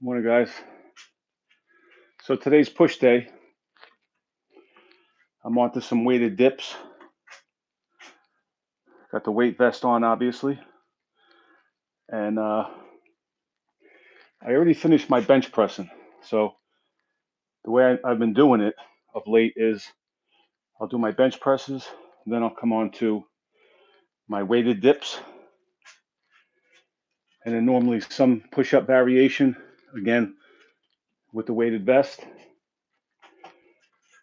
Morning, guys. So today's push day. I'm on to some weighted dips. Got the weight vest on, obviously. And I already finished my bench pressing. So the way I've been doing it of late is I'll do my bench presses, then I'll come on to my weighted dips, and then normally some push-up variation, again, with the weighted vest.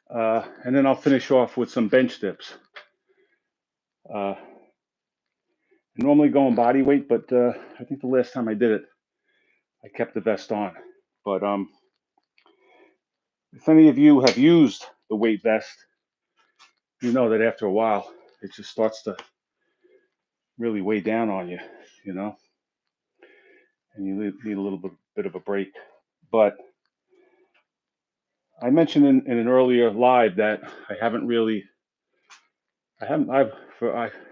And then I'll finish off with some bench dips. Normally going body weight, but I think the last time I did it, I kept the vest on. But if any of you have used the weight vest, you know that after a while, it just starts to really weigh down on you, and you need a little bit of a break. But I mentioned in an earlier live that I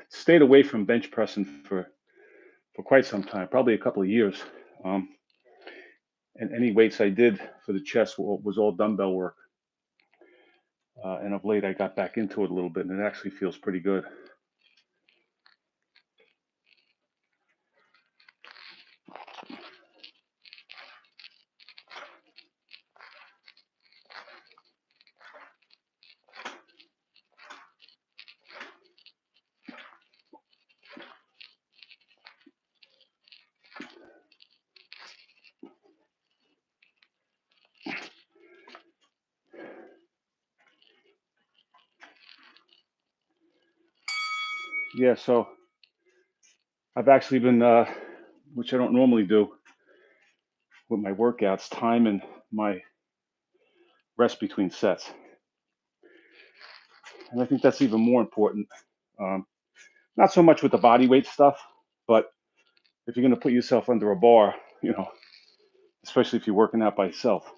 stayed away from bench pressing for quite some time, probably a couple of years. And any weights I did for the chest was all dumbbell work. And of late, I got back into it a little bit, and it actually feels pretty good. Yeah, so I've actually been, which I don't normally do with my workouts, timing my rest between sets. And I think that's even more important. Not so much with the body weight stuff, but if you're going to put yourself under a bar, especially if you're working out by yourself,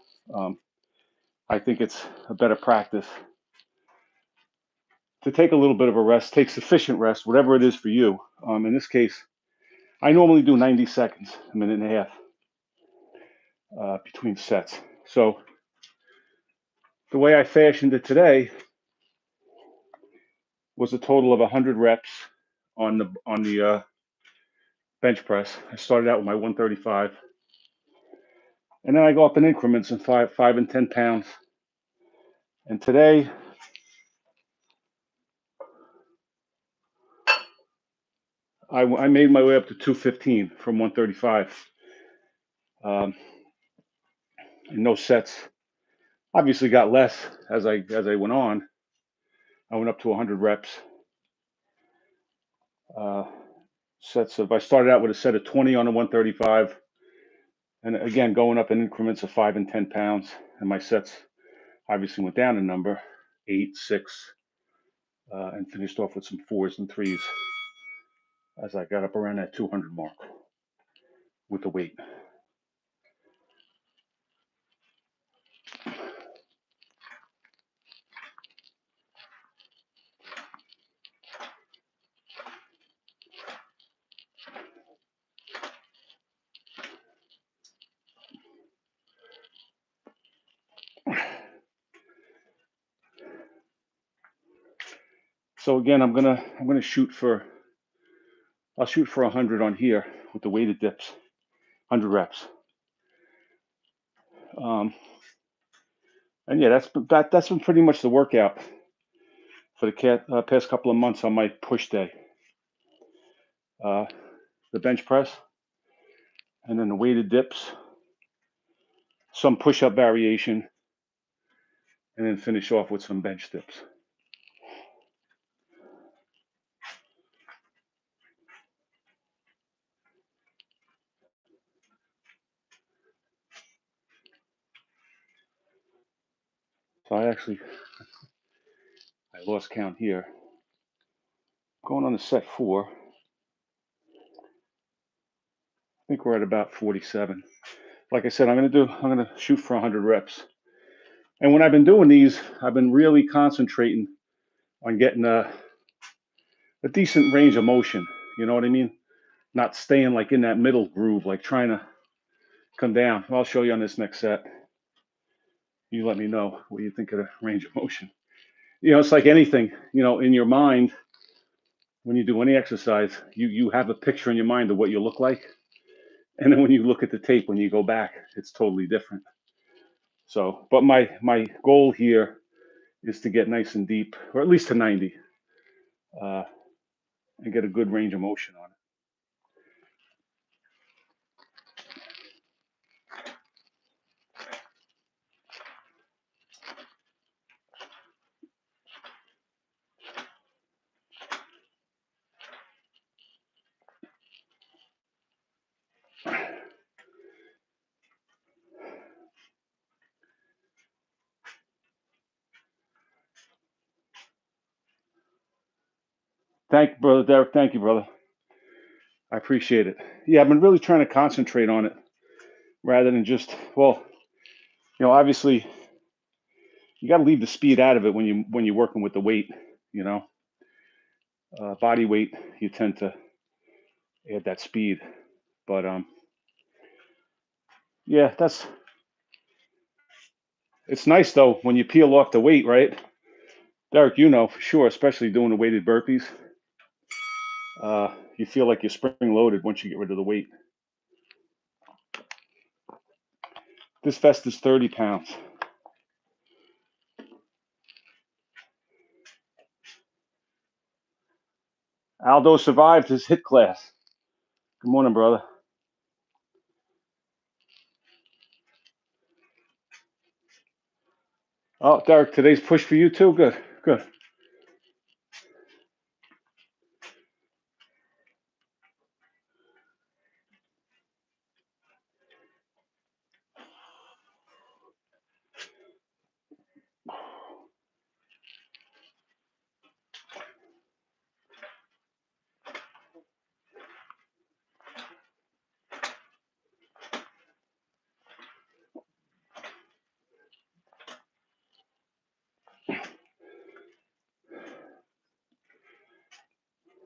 I think it's a better practice to take a little bit of a rest, take sufficient rest, whatever it is for you. In this case, I normally do 90 seconds, a minute and a half between sets. So the way I fashioned it today was a total of 100 reps on the bench press. I started out with my 135, and then I go up in increments in 5 and 10 pounds. And today, I made my way up to 215 from 135. In those sets, obviously got less as I went on. I went up to 100 reps. Sets of I started out with a set of 20 on the 135, and again going up in increments of 5 and 10 pounds. And my sets obviously went down a number, 8, 6, and finished off with some 4s and 3s as I got up around that 200 mark with the weight. So again, I'll shoot for 100 on here with the weighted dips, 100 reps. And yeah, that's been pretty much the workout for the past couple of months on my push day. The bench press, and then the weighted dips, some push-up variation, and then finish off with some bench dips. So I lost count here. Going on to set 4. I think we're at about 47. Like I said, I'm gonna shoot for 100 reps. And when I've been doing these, I've been really concentrating on getting a decent range of motion. You know what I mean? Not staying like in that middle groove, like trying to come down. I'll show you on this next set. You let me know what you think of the range of motion. It's like anything, in your mind, when you do any exercise, you have a picture in your mind of what you look like. And then when you look at the tape, when you go back, it's totally different. So, but my goal here is to get nice and deep, or at least to 90, and get a good range of motion on it. Thank you, brother Derek. Thank you, brother. I appreciate it. Yeah, I've been really trying to concentrate on it rather than just, well, obviously you got to leave the speed out of it when you're working with the weight. Body weight, you tend to add that speed. But yeah, it's nice though when you peel off the weight, right? Derek, for sure, especially doing the weighted burpees, you feel like you're spring loaded once you get rid of the weight. This vest is 30 pounds. Aldo survived his HIIT class. Good morning, brother. Oh, Derek, today's push for you too? Good, good.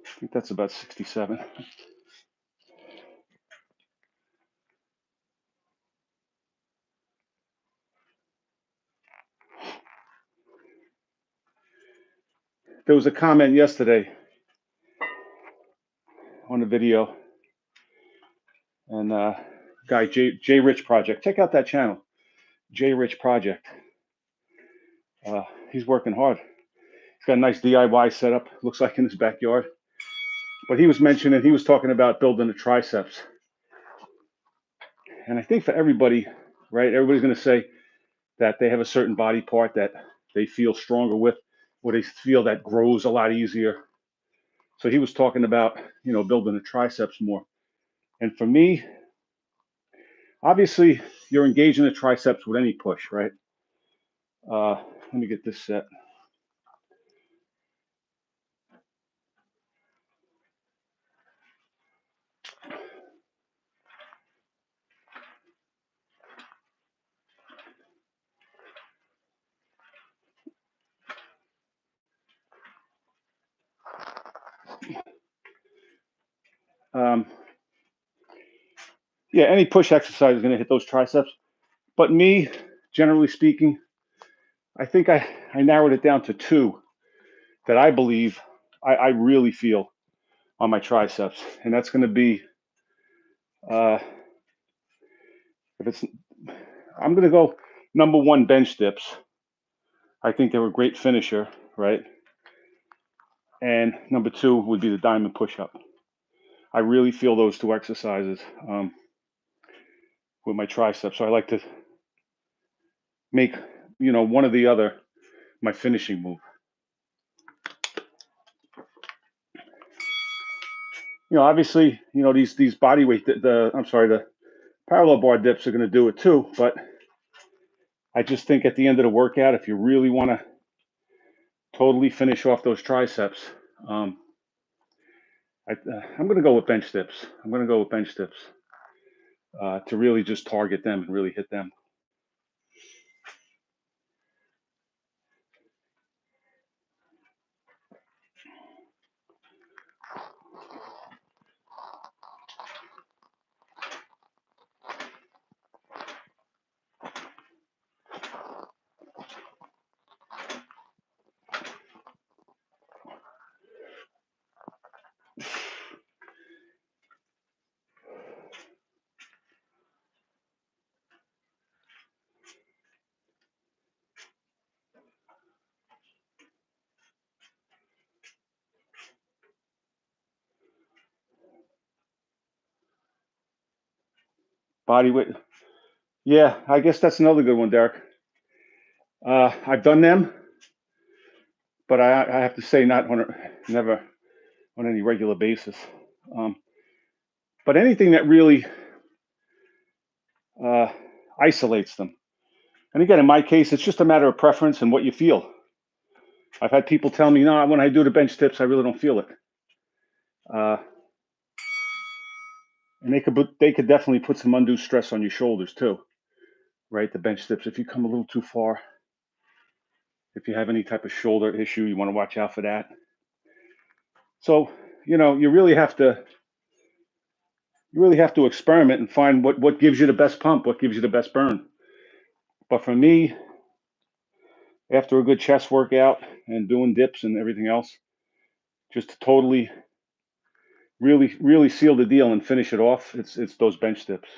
I think that's about 67. There was a comment yesterday on the video, and guy J Rich Project. Check out that channel, J Rich Project. He's working hard. He's got a nice DIY setup. Looks like in his backyard. But he was talking about building the triceps. And I think for everybody, right? Everybody's going to say that they have a certain body part that they feel stronger with, or they feel that grows a lot easier. So he was talking about, building the triceps more. And for me, obviously, you're engaging the triceps with any push, right? Let me get this set. Yeah, any push exercise is going to hit those triceps. But me, generally speaking, I think I narrowed it down to two that I believe I really feel on my triceps. And that's going to be, uh, I'm going to go number one, bench dips. I think they're a great finisher, right? And number two would be the diamond push-up. I really feel those two exercises with my triceps. So I like to make, one or the other my finishing move. Obviously, these body weight, the parallel bar dips are going to do it too. But I just think at the end of the workout, if you really want to totally finish off those triceps, I'm going to go with bench dips. I'm going to go with bench dips to really just target them and really hit them. Body weight. Yeah, I guess that's another good one, Derek. I've done them, but I have to say never on any regular basis. But anything that really isolates them. And again, in my case, it's just a matter of preference and what you feel. I've had people tell me, no, when I do the bench dips, I really don't feel it. And they could definitely put some undue stress on your shoulders too, right? The bench dips, if you come a little too far, if you have any type of shoulder issue, you want to watch out for that. So, you really have to experiment and find what gives you the best pump, what gives you the best burn. But for me, after a good chest workout and doing dips and everything else, just to totally, really, really seal the deal and finish it off, it's those bench dips.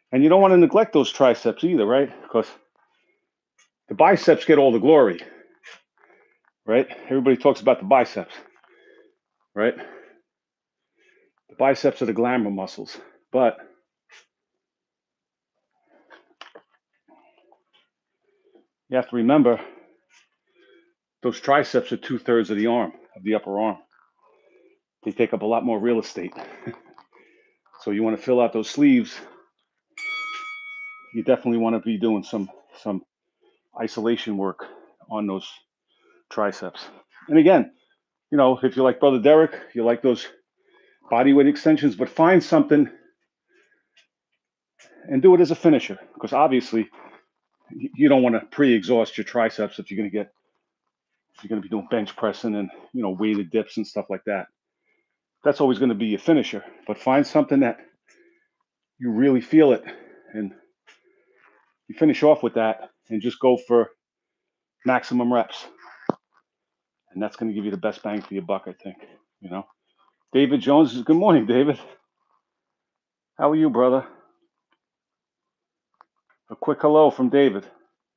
And you don't want to neglect those triceps either, right? Because the biceps get all the glory, right? Everybody talks about the biceps, right? The biceps are the glamour muscles, but you have to remember those triceps are 2/3 of the arm, of the upper arm. They take up a lot more real estate. So you want to fill out those sleeves. You definitely want to be doing some isolation work on those triceps. And again, if you like Brother Derek, you like those body weight extensions, but find something and do it as a finisher, because obviously you don't want to pre-exhaust your triceps if you're going to be doing bench pressing and weighted dips and stuff like that. That's always going to be your finisher, but find something that you really feel it, and you finish off with that and just go for maximum reps. And that's going to give you the best bang for your buck, I think. David Jones is, good morning, David. How are you, brother? A quick hello from David.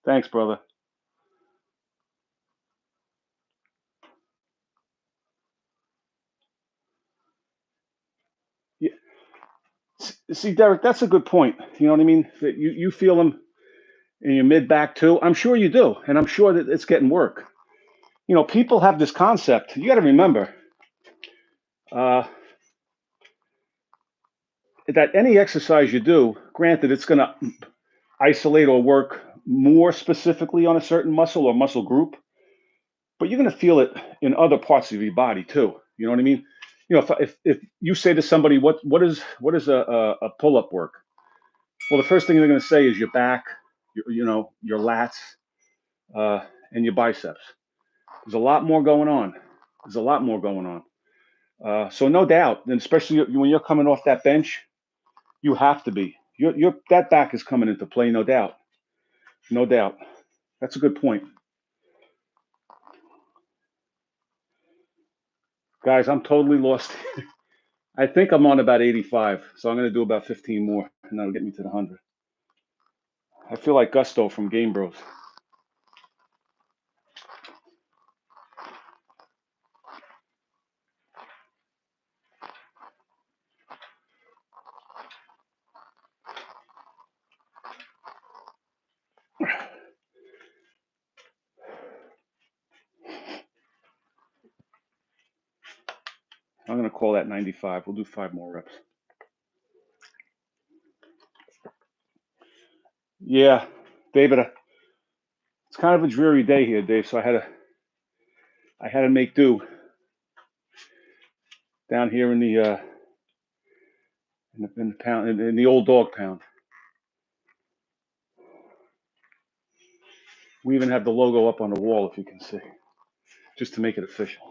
Thanks, brother. Yeah. See, Derek, that's a good point. You know what I mean? That you feel them in your mid back too. I'm sure you do, and I'm sure that it's getting work. People have this concept. You got to remember that any exercise you do, granted, it's going to isolate or work more specifically on a certain muscle or muscle group, but you're going to feel it in other parts of your body too. You know what I mean? If you say to somebody, what is a pull-up work? Well, the first thing they're going to say is your back, your lats, and your biceps. There's a lot more going on. So no doubt, and especially when you're coming off that bench, you have to be. That back is coming into play, no doubt. No doubt. That's a good point. Guys, I'm totally lost. I think I'm on about 85, so I'm going to do about 15 more, and that'll get me to the 100. I feel like Gusto from Game Bros. I'm going to call that 95. We'll do 5 more reps. Yeah, David, it's kind of a dreary day here, Dave, so I had to make do down here in the pound, in the old dog pound. We even have the logo up on the wall, if you can see, just to make it official.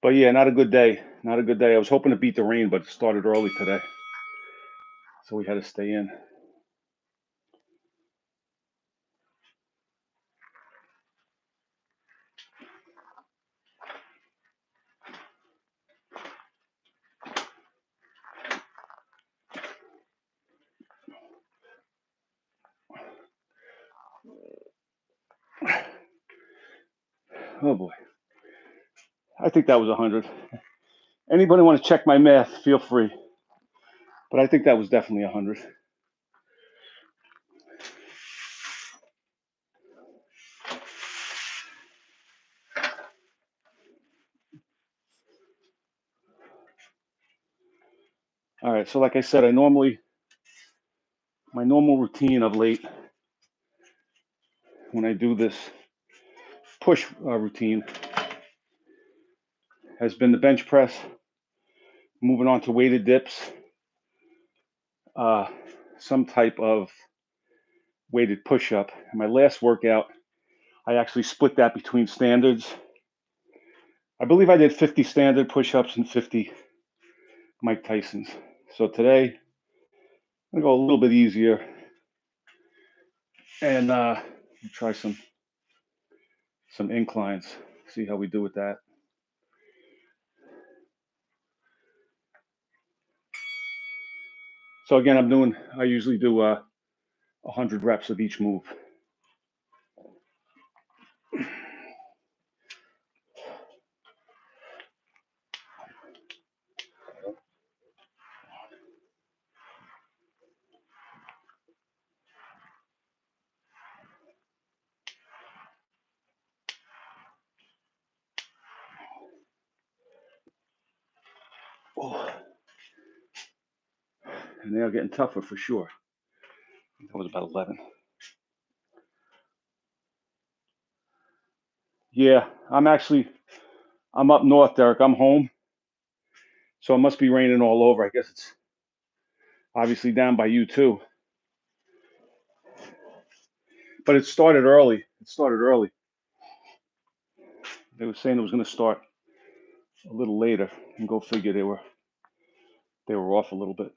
But yeah, not a good day. Not a good day. I was hoping to beat the rain, but it started early today, so we had to stay in. Oh boy. I think that was 100. Anybody want to check my math, feel free. But I think that was definitely 100. All right, so like I said, my normal routine of late when I do this push routine has been the bench press, moving on to weighted dips, some type of weighted push-up. In my last workout, I actually split that between standards. I believe I did 50 standard push-ups and 50 Mike Tyson's. So today, I'm gonna go a little bit easier and try some inclines. See how we do with that. So again, I usually do 100 reps of each move. Oh. And they are getting tougher for sure. That was about 11. Yeah, I'm up north, Derek. I'm home. So it must be raining all over. I guess it's obviously down by you too. But it started early. They were saying it was going to start a little later, and go figure they were off a little bit.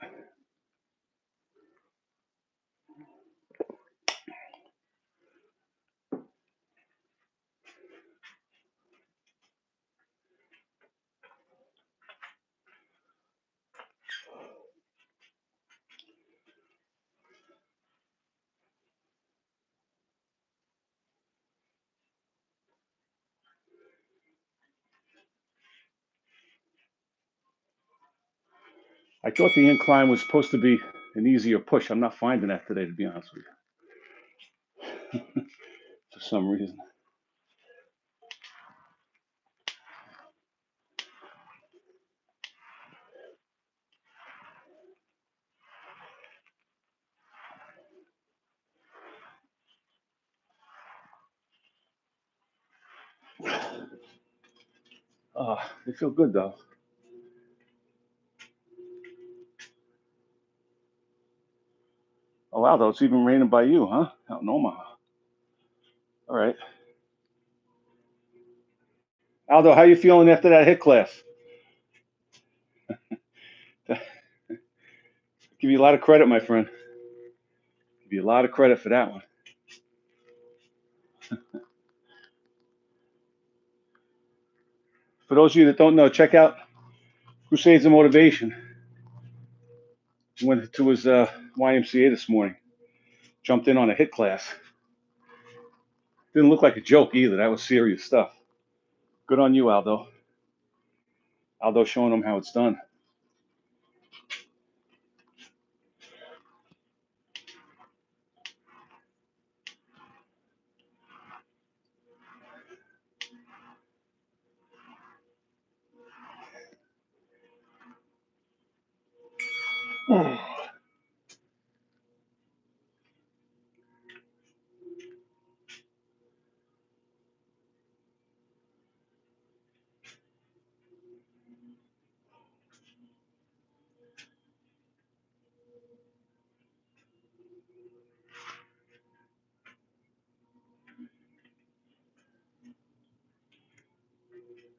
I thought the incline was supposed to be an easier push. I'm not finding that today, to be honest with you, for some reason. They feel good though. Oh wow, though it's even raining by you, huh? Out in Omaha. All right. Aldo, how you feeling after that hit class? Give you a lot of credit, my friend. Give you a lot of credit for that one. For those of you that don't know, check out Crusades of Motivation. Went to his YMCA this morning. Jumped in on a hit class. Didn't look like a joke either. That was serious stuff. Good on you, Aldo. Aldo showing them how it's done.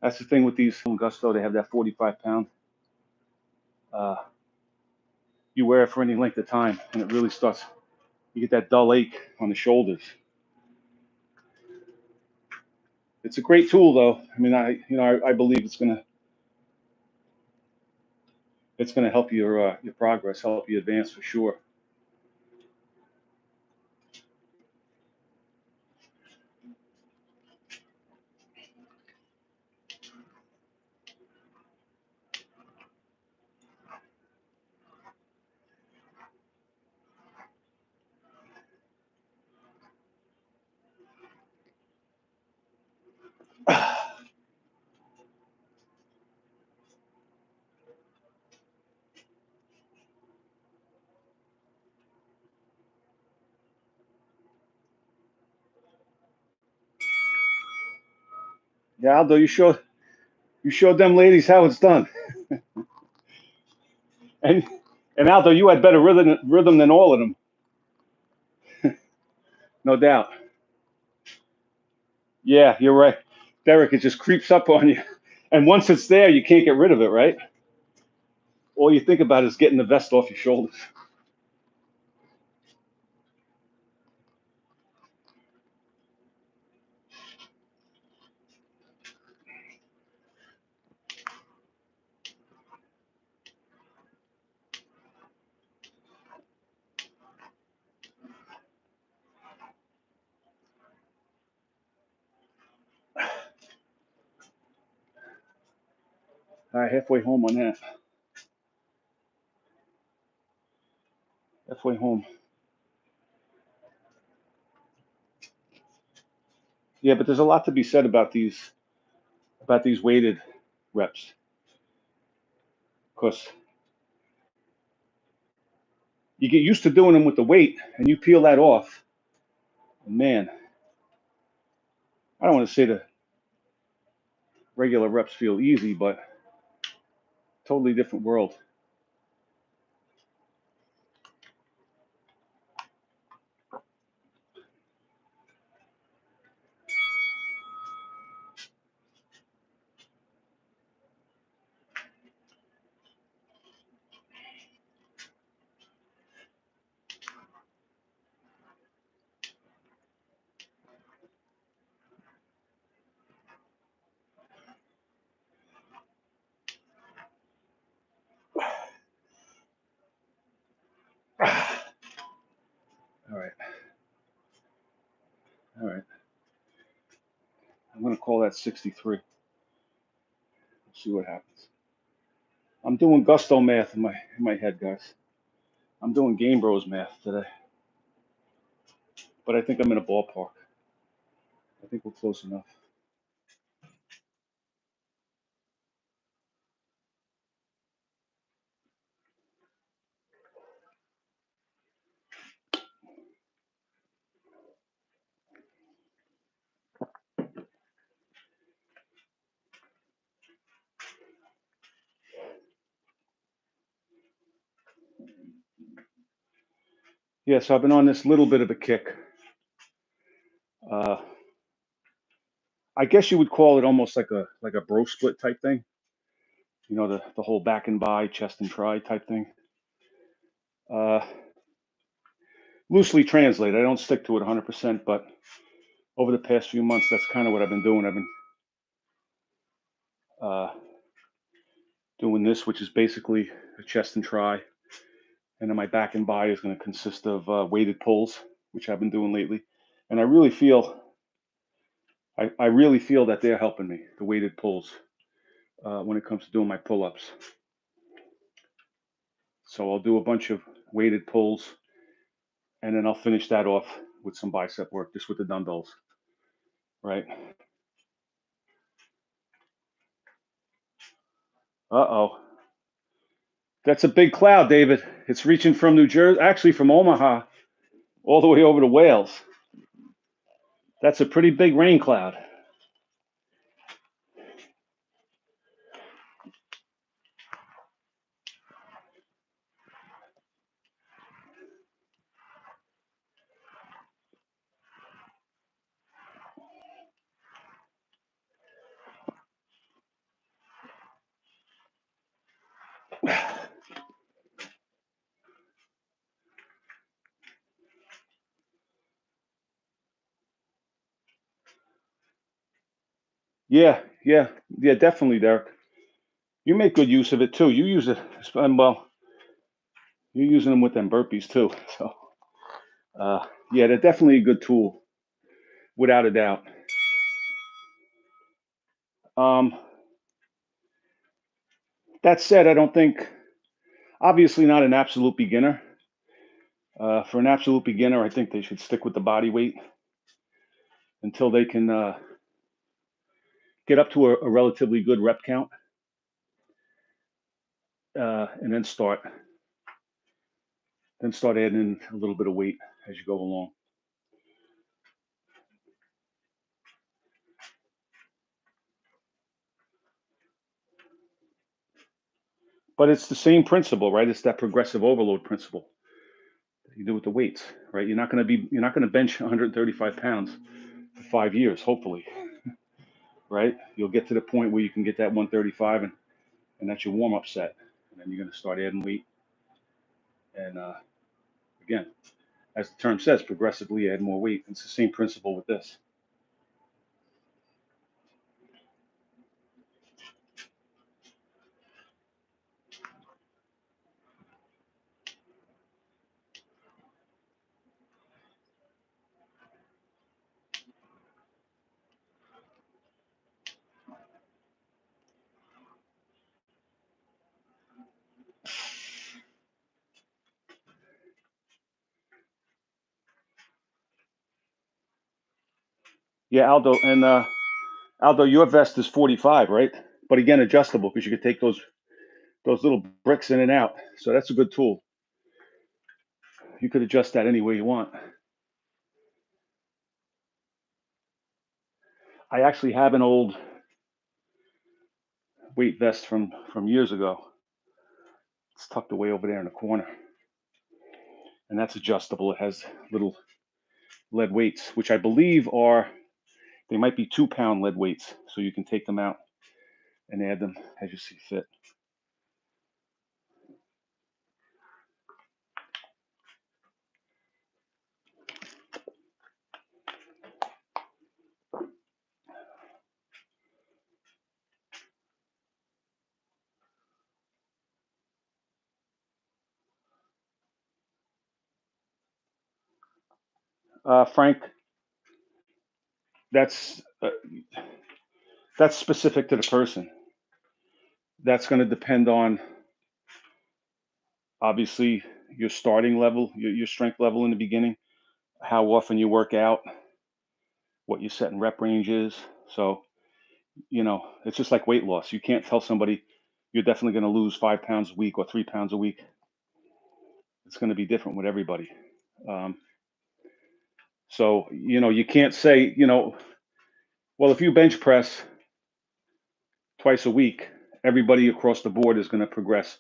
That's the thing with these Gusto. They have that 45-pound. You wear it for any length of time, and it really starts. You get that dull ache on the shoulders. It's a great tool, though. I mean, I believe it's gonna help your progress, help you advance for sure. Yeah, Aldo, you showed them ladies how it's done. And and Aldo, you had better rhythm than all of them, no doubt. Yeah, you're right. Derek, it just creeps up on you. And once it's there, you can't get rid of it, right? All you think about is getting the vest off your shoulders. All right, halfway home on that. Halfway home. Yeah, but there's a lot to be said about these weighted reps. Because you get used to doing them with the weight and you peel that off. Man, I don't want to say the regular reps feel easy, but totally different world. All right, all right. I'm gonna call that 63. Let's see what happens. I'm doing gusto math in my head, guys. I'm doing Game Bros math today, but I think I'm in a ballpark. I think we're close enough. Yeah, so I've been on this little bit of a kick. Uh, I guess you would call it almost like a bro split type thing. You know, the whole back and bi, chest and try type thing. Uh, Loosely translated. I don't stick to it 100%, but over the past few months, that's kind of what I've been doing. I've been uh, doing this, which is basically a chest and try, and then my back and bi is going to consist of weighted pulls, which I've been doing lately, and I really feel that they're helping me, the weighted pulls, when it comes to doing my pull-ups. So I'll do a bunch of weighted pulls, and then I'll finish that off with some bicep work, just with the dumbbells, right? Uh-oh. That's a big cloud, David. It's reaching from New Jersey, actually from Omaha, all the way over to Wales. That's a pretty big rain cloud. Yeah, definitely, Derek. You make good use of it too. You use it, well, you're using them with them burpees too. So, yeah, they're definitely a good tool, without a doubt. Um, that said, I don't think, obviously, not an absolute beginner. For an absolute beginner, I think they should stick with the body weight until they can get up to a relatively good rep count, and then start adding in a little bit of weight as you go along. But it's the same principle, right? It's that progressive overload principle that you do with the weights, right? You're not going to bench 135 pounds for 5 years, hopefully, right? You'll get to the point where you can get that 135, and that's your warm up set, and then you're going to start adding weight. And again, as the term says, progressively add more weight. It's the same principle with this. Yeah, Aldo, your vest is 45, right? But again, adjustable because you could take those little bricks in and out. So that's a good tool. You could adjust that any way you want. I actually have an old weight vest from years ago. It's tucked away over there in the corner, and that's adjustable. It has little lead weights, which I believe they might be 2-pound lead weights, so you can take them out and add them as you see fit. Frank, that's specific to the person. That's going to depend on obviously your starting level, your strength level in the beginning, how often you work out, what your set and rep range is. So, it's just like weight loss. You can't tell somebody you're definitely going to lose 5 pounds a week or 3 pounds a week. It's going to be different with everybody. So, you can't say, well, if you bench press twice a week, everybody across the board is going to progress.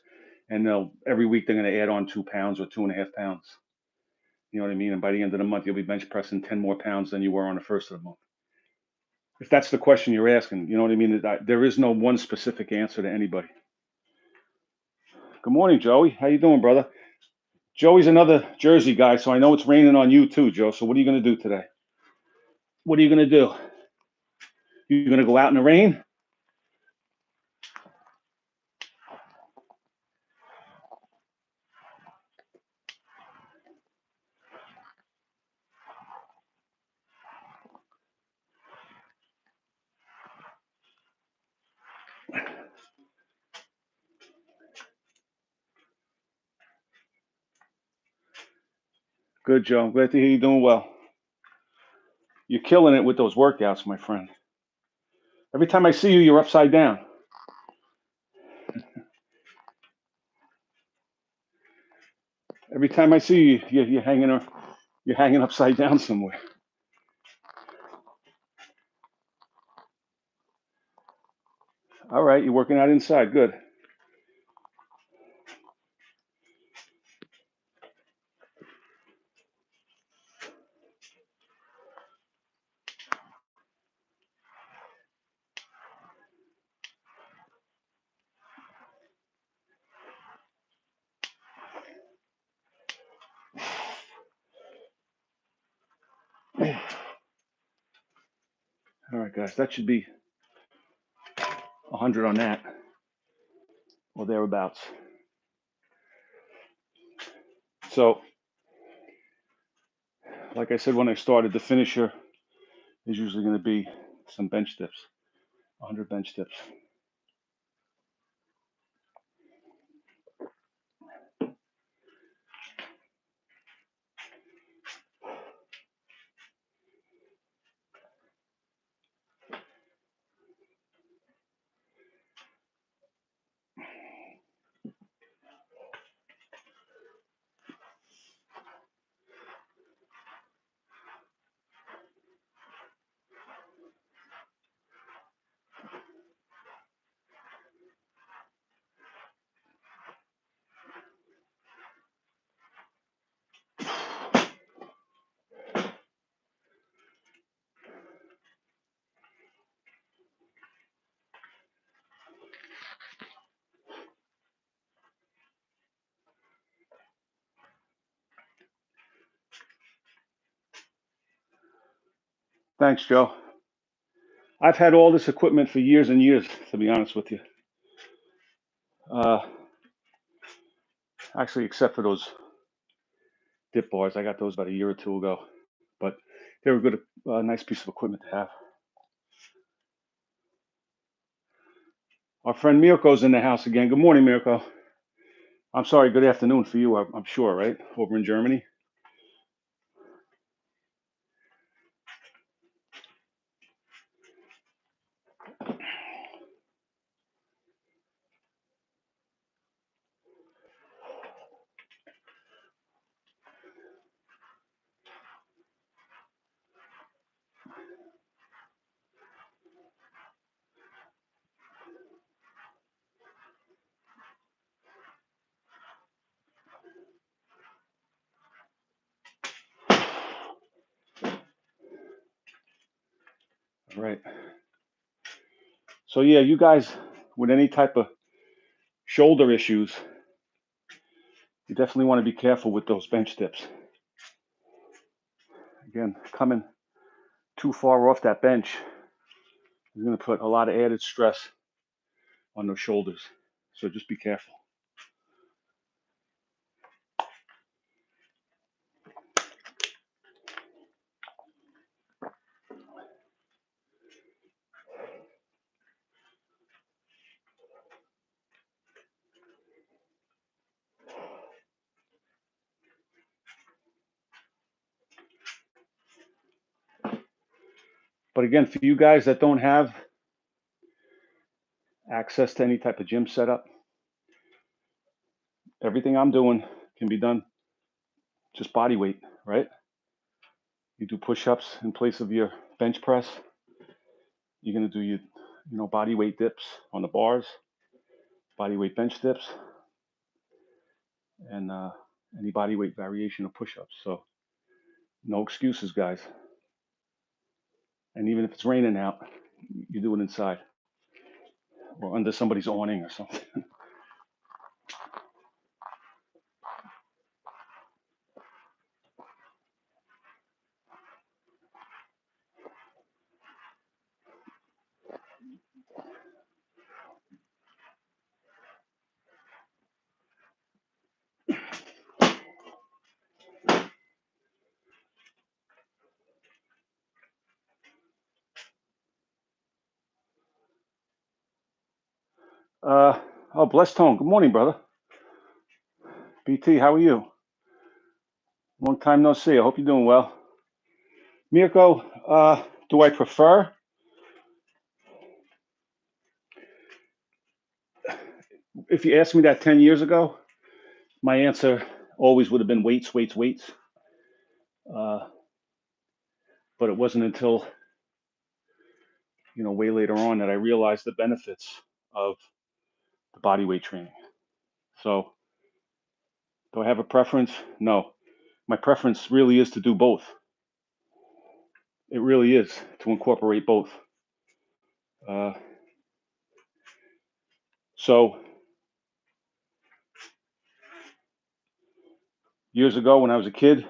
And every week they're going to add on 2 pounds or 2.5 pounds. You know what I mean? And by the end of the month, you'll be bench pressing 10 more pounds than you were on the first of the month. If that's the question you're asking, you know what I mean? There is no one specific answer to anybody. Good morning, Joey. How you doing, brother? Joey's another Jersey guy, so I know it's raining on you too, Joe. So what are you going to do today? What are you going to do? You going to go out in the rain? Good, Joe. I'm glad to hear you're doing well. You're killing it with those workouts, my friend. Every time I see you, you're upside down. Every time I see you, you're hanging upside down somewhere. All right, you're working out inside. Good. All right, guys, that should be 100 on that, or thereabouts. So, like I said when I started, the finisher is usually going to be some bench dips, 100 bench dips. Thanks, Joe. I've had all this equipment for years and years, to be honest with you. Actually, except for those dip bars, I got those about a year or two ago. But they were good, nice piece of equipment to have. Our friend Mirko's in the house again. Good morning, Mirko. I'm sorry, good afternoon for you, I'm sure, right? Over in Germany. All right. So yeah, you guys with any type of shoulder issues, you definitely want to be careful with those bench dips. Again, coming too far off that bench is going to put a lot of added stress on those shoulders. So just be careful. But again, for you guys that don't have access to any type of gym setup, everything I'm doing can be done just body weight, right? You do push-ups in place of your bench press. You're gonna do your body weight dips on the bars, body weight bench dips, and any body weight variation of push-ups. So no excuses, guys. And even if it's raining out, you do it inside or under somebody's awning or something. Oh, blessed tone. Good morning, brother. BT, how are you? Long time no see. I hope you're doing well. Mirko, do I prefer? If you asked me that 10 years ago, my answer always would have been weights, weights, weights. But it wasn't until, way later on that I realized the benefits of the body weight training. So, do I have a preference? No. My preference really is to do both. It really is to incorporate both. So, years ago when I was a kid,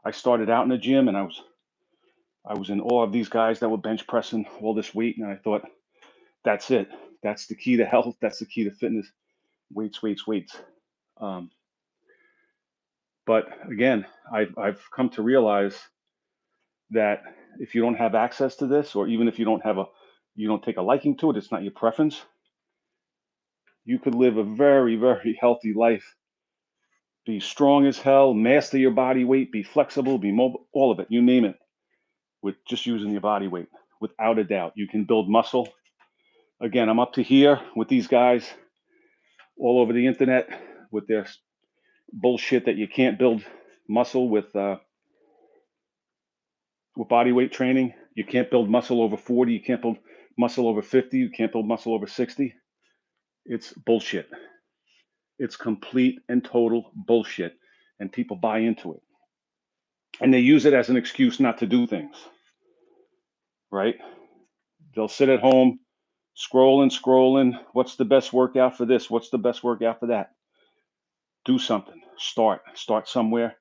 I started out in the gym and I was in awe of these guys that were bench pressing all this weight, and I thought, that's it. That's the key to health. That's the key to fitness. Weights, weights, weights. But again, I've come to realize that if you don't have access to this, or even if you don't take a liking to it, it's not your preference, you could live a very, very healthy life. Be strong as hell, master your body weight, be flexible, be mobile, all of it, you name it, with just using your body weight, without a doubt. You can build muscle. Again, I'm up to here with these guys all over the internet with their bullshit that you can't build muscle with body weight training. You can't build muscle over 40. You can't build muscle over 50. You can't build muscle over 60. It's bullshit. It's complete and total bullshit. And people buy into it. And they use it as an excuse not to do things. Right? They'll sit at home, scrolling. What's the best workout for this? What's the best workout for that? Do something. Start somewhere.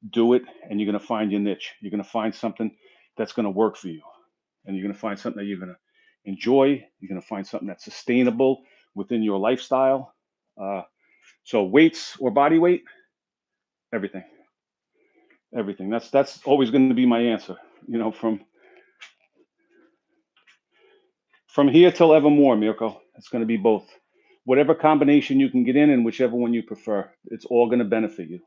Do it, and you're going to find your niche. You're going to find something that's going to work for you. And you're going to find something that you're going to enjoy. You're going to find something that's sustainable within your lifestyle. So weights or body weight, everything, everything. That's always going to be my answer. You know, from here till evermore, Mirko. It's going to be both. Whatever combination you can get in, and whichever one you prefer, it's all going to benefit you.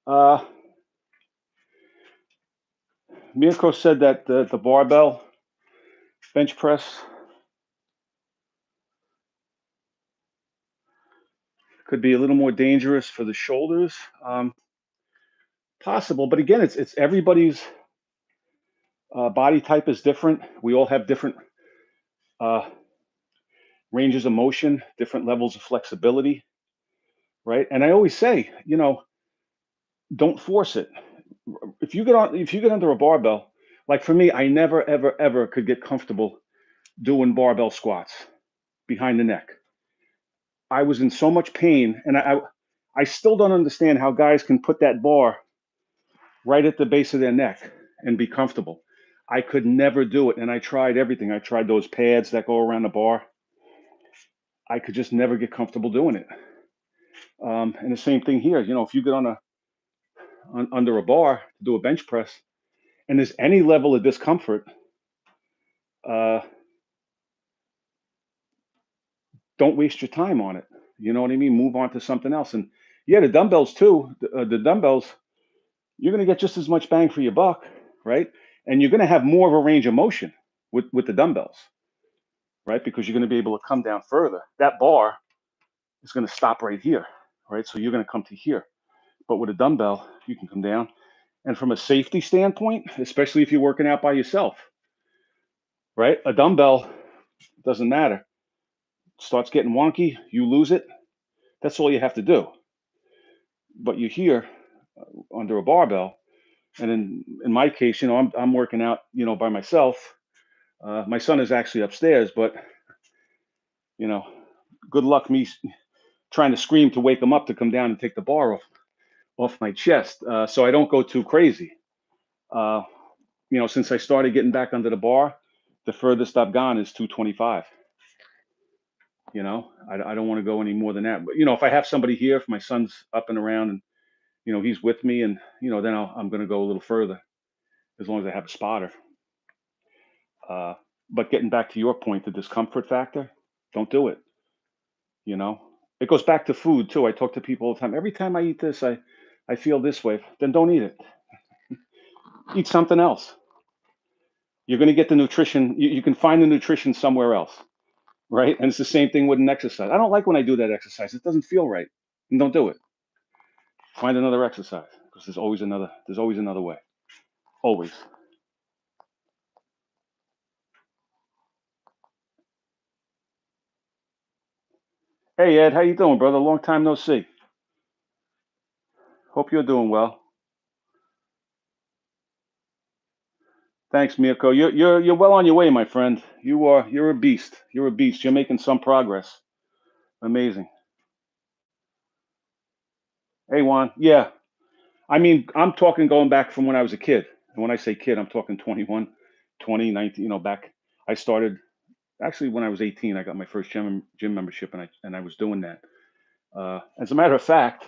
Uh, Mirko said that the barbell bench press could be a little more dangerous for the shoulders. Possible, but again, it's everybody's body type is different. We all have different uh, ranges of motion, different levels of flexibility, right? And I always say, you know, don't force it. If you get under a barbell, like for me, I never ever ever could get comfortable doing barbell squats behind the neck. I was in so much pain, and I still don't understand how guys can put that bar right at the base of their neck and be comfortable. I could never do it, and I tried everything. I tried those pads that go around the bar. I could just never get comfortable doing it. And the same thing here. You know, if you get under a bar to do a bench press, and there's any level of discomfort, uh, don't waste your time on it. You know what I mean? Move on to something else. And yeah, the dumbbells too. The dumbbells, you're going to get just as much bang for your buck, right? And you're going to have more of a range of motion with the dumbbells, right? Because you're going to be able to come down further. That bar is going to stop right here, right? So you're going to come to here. But with a dumbbell, you can come down. And from a safety standpoint, especially if you're working out by yourself, right? A dumbbell doesn't matter. Starts getting wonky, you lose it. That's all you have to do. But you're here under a barbell, and in my case, you know, I'm working out, you know, by myself. My son is actually upstairs, but you know, good luck me trying to scream to wake him up to come down and take the bar off my chest, so I don't go too crazy. Uh, you know, since I started getting back under the bar, the furthest I've gone is 225. You know, I don't want to go any more than that. But you know, if I have somebody here, if my son's up and around, and you know he's with me, and you know, then I'm going to go a little further as long as I have a spotter. Uh, but getting back to your point, the discomfort factor, don't do it. You know, it goes back to food too. I talk to people all the time. Every time I eat this, I feel this way. Then don't eat it. Eat something else. You're going to get the nutrition. You can find the nutrition somewhere else, right? And it's the same thing with an exercise. I don't like when I do that exercise. It doesn't feel right. And don't do it. Find another exercise because there's always another. There's always another way. Always. Hey Ed, how you doing, brother? Long time no see. Hope you're doing well. Thanks, Mirko. You're well on your way, my friend. You're a beast. You're a beast. You're making some progress. Amazing. Hey Juan. Yeah. I mean, I'm talking going back from when I was a kid. And when I say kid, I'm talking 21, 20, 19, you know, back I started actually when I was 18, I got my first gym membership, and I was doing that. As a matter of fact,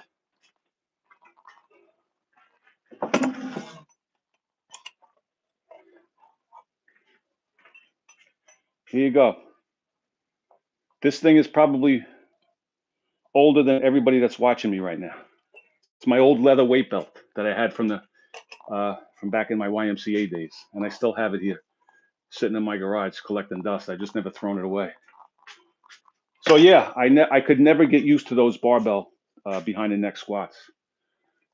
here you go. This thing is probably older than everybody that's watching me right now. It's my old leather weight belt that I had from back in my YMCA days, and I still have it here, sitting in my garage collecting dust. I just never thrown it away. So yeah, I could never get used to those barbell behind the neck squats,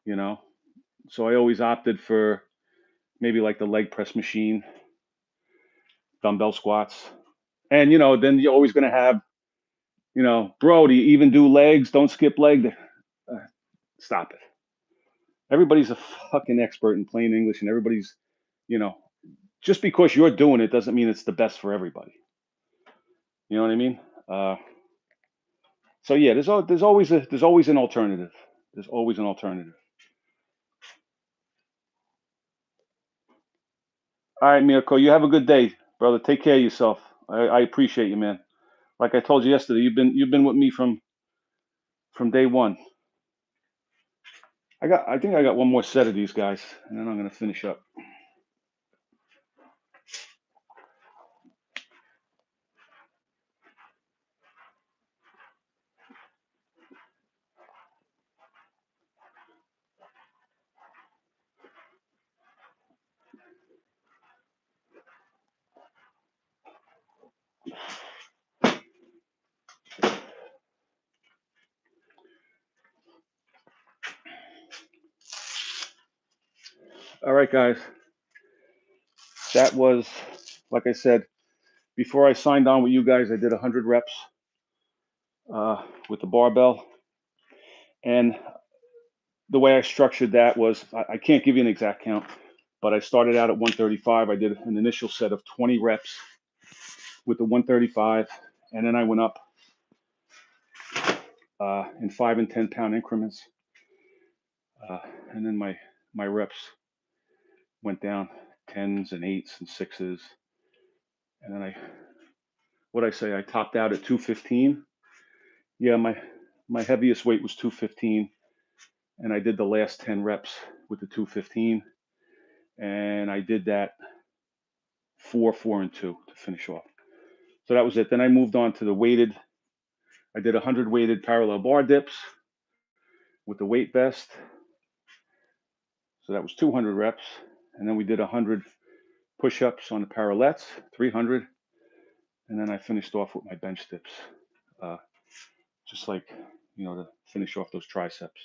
you know. So I always opted for maybe like the leg press machine, dumbbell squats, and then you're always going to have, bro, do you even do legs? Don't skip leg. Stop it. Everybody's a fucking expert in plain English, and everybody's, you know, just because you're doing it doesn't mean it's the best for everybody. You know what I mean? So yeah, there's always an alternative. There's always an alternative. All right, Mirko, you have a good day, brother. Take care of yourself. I appreciate you, man. Like I told you yesterday, you've been with me from day one. I think I got one more set of these guys, and then I'm gonna finish up. All right, guys. That was, like I said, before I signed on with you guys, I did 100 reps with the barbell, and the way I structured that was I can't give you an exact count, but I started out at 135. I did an initial set of 20 reps with the 135, and then I went up in 5 and 10 pound increments, and then my reps went down 10s and 8s and 6s, and then I topped out at 215. Yeah, my heaviest weight was 215, and I did the last 10 reps with the 215, and I did that 4, 4, and 2 to finish off. So that was it. Then I moved on to the weighted. I did 100 weighted parallel bar dips with the weight vest. So that was 200 reps. And then we did 100 push-ups on the parallettes, 300. And then I finished off with my bench dips, uh, just like, to finish off those triceps.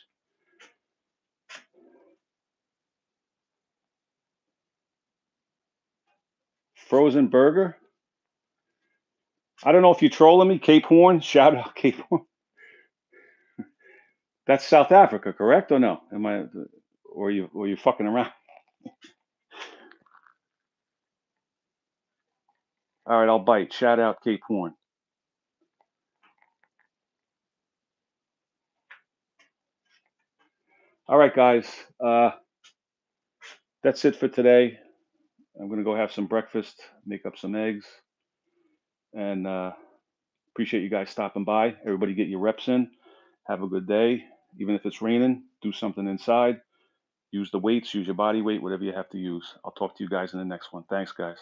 Frozen burger. I don't know if you're trolling me, Cape Horn. Shout out Cape Horn. That's South Africa, correct or no? Or you fucking around? All right, I'll bite. Shout out Cape Horn. All right, guys. That's it for today. I'm gonna go have some breakfast, make up some eggs, and appreciate you guys stopping by. Everybody get your reps in. Have a good day. Even if it's raining, do something inside. Use the weights, use your body weight, whatever you have to use. I'll talk to you guys in the next one. Thanks, guys.